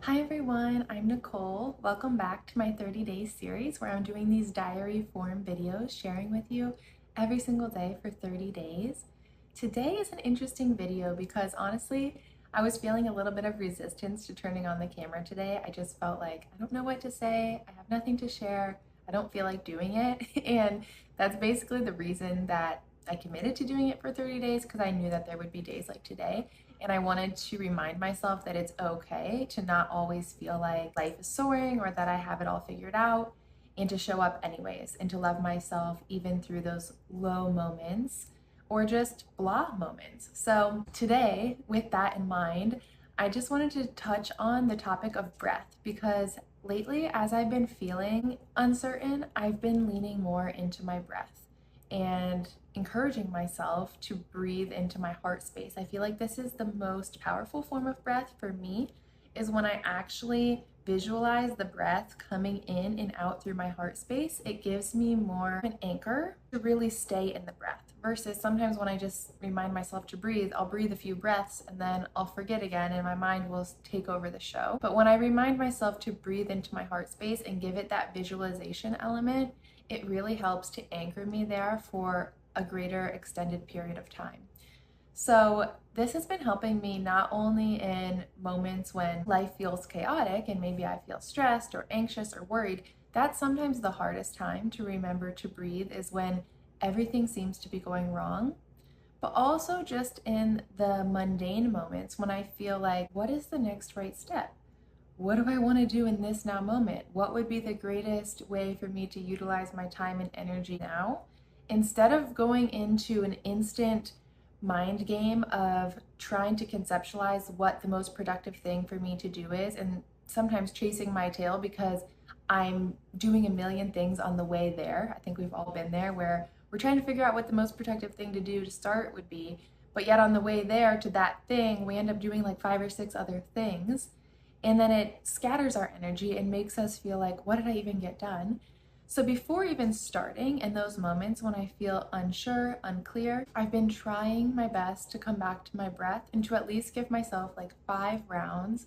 Hi everyone, I'm Nicole. Welcome back to my 30-day series where I'm doing these diary form videos sharing with you every single day for 30 days. Today is an interesting video because honestly, I was feeling a little bit of resistance to turning on the camera today. I just felt like I don't know what to say, I have nothing to share, I don't feel like doing it. And that's basically the reason that I committed to doing it for 30 days because I knew that there would be days like today. And I wanted to remind myself that it's okay to not always feel like life is soaring or that I have it all figured out, and to show up anyways and to love myself even through those low moments or just blah moments. So today, with that in mind, I just wanted to touch on the topic of breath because lately, as I've been feeling uncertain, I've been leaning more into my breath and encouraging myself to breathe into my heart space. I feel like this is the most powerful form of breath for me, is when I actually visualize the breath coming in and out through my heart space. It gives me more of an anchor to really stay in the breath versus sometimes when I just remind myself to breathe, I'll breathe a few breaths and then I'll forget again and my mind will take over the show. But when I remind myself to breathe into my heart space and give it that visualization element, it really helps to anchor me there for a greater extended period of time. So this has been helping me not only in moments when life feels chaotic and maybe I feel stressed or anxious or worried. That's sometimes the hardest time to remember to breathe, is when everything seems to be going wrong, but also just in the mundane moments when I feel like, what is the next right step? What do I want to do in this now moment? What would be the greatest way for me to utilize my time and energy now? Instead of going into an instant mind game of trying to conceptualize what the most productive thing for me to do is, and sometimes chasing my tail because I'm doing a million things on the way there. I think we've all been there where we're trying to figure out what the most productive thing to do to start would be, but yet on the way there to that thing, we end up doing like 5 or 6 other things. And then it scatters our energy and makes us feel like, what did I even get done? So before even starting, in those moments when I feel unsure, unclear, I've been trying my best to come back to my breath and to at least give myself like 5 rounds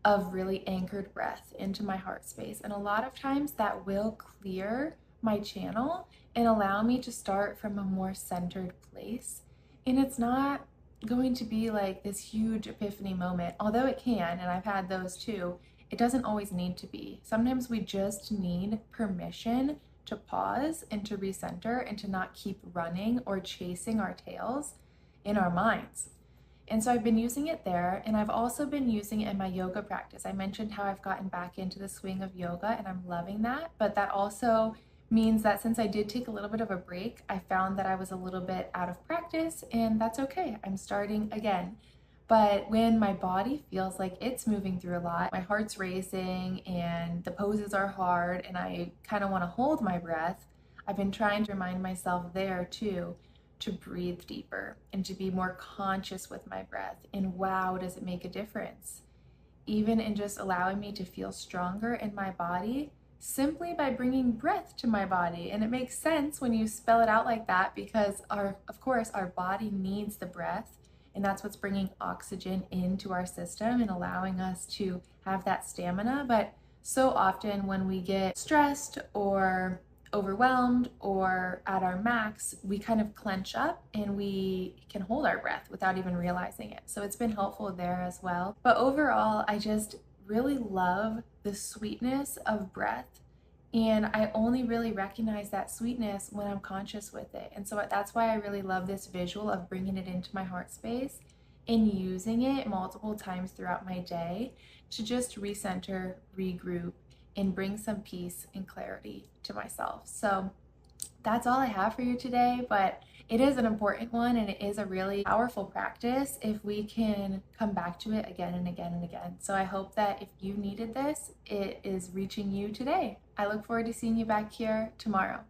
of really anchored breath into my heart space. And a lot of times that will clear my channel and allow me to start from a more centered place. And it's not going to be like this huge epiphany moment, although it can, and I've had those too. It doesn't always need to be. Sometimes we just need permission to pause and to recenter and to not keep running or chasing our tails in our minds. And so I've been using it there, and I've also been using it in my yoga practice. I mentioned how I've gotten back into the swing of yoga and I'm loving that, but that also means that since I did take a little bit of a break, I found that I was a little bit out of practice, and that's okay. I'm starting again. But when my body feels like it's moving through a lot, my heart's racing and the poses are hard and I kind of want to hold my breath, I've been trying to remind myself there too to breathe deeper and to be more conscious with my breath. And wow, does it make a difference? Even in just allowing me to feel stronger in my body simply by bringing breath to my body. And it makes sense when you spell it out like that because of course our body needs the breath, and that's what's bringing oxygen into our system and allowing us to have that stamina. But so often when we get stressed or overwhelmed or at our max, we kind of clench up and we can hold our breath without even realizing it. So it's been helpful there as well. But overall, I just really love the sweetness of breath, and I only really recognize that sweetness when I'm conscious with it. And so that's why I really love this visual of bringing it into my heart space and using it multiple times throughout my day to just recenter, regroup, and bring some peace and clarity to myself. So that's all I have for you today, but it is an important one and it is a really powerful practice if we can come back to it again and again and again. So I hope that if you needed this, it is reaching you today. I look forward to seeing you back here tomorrow.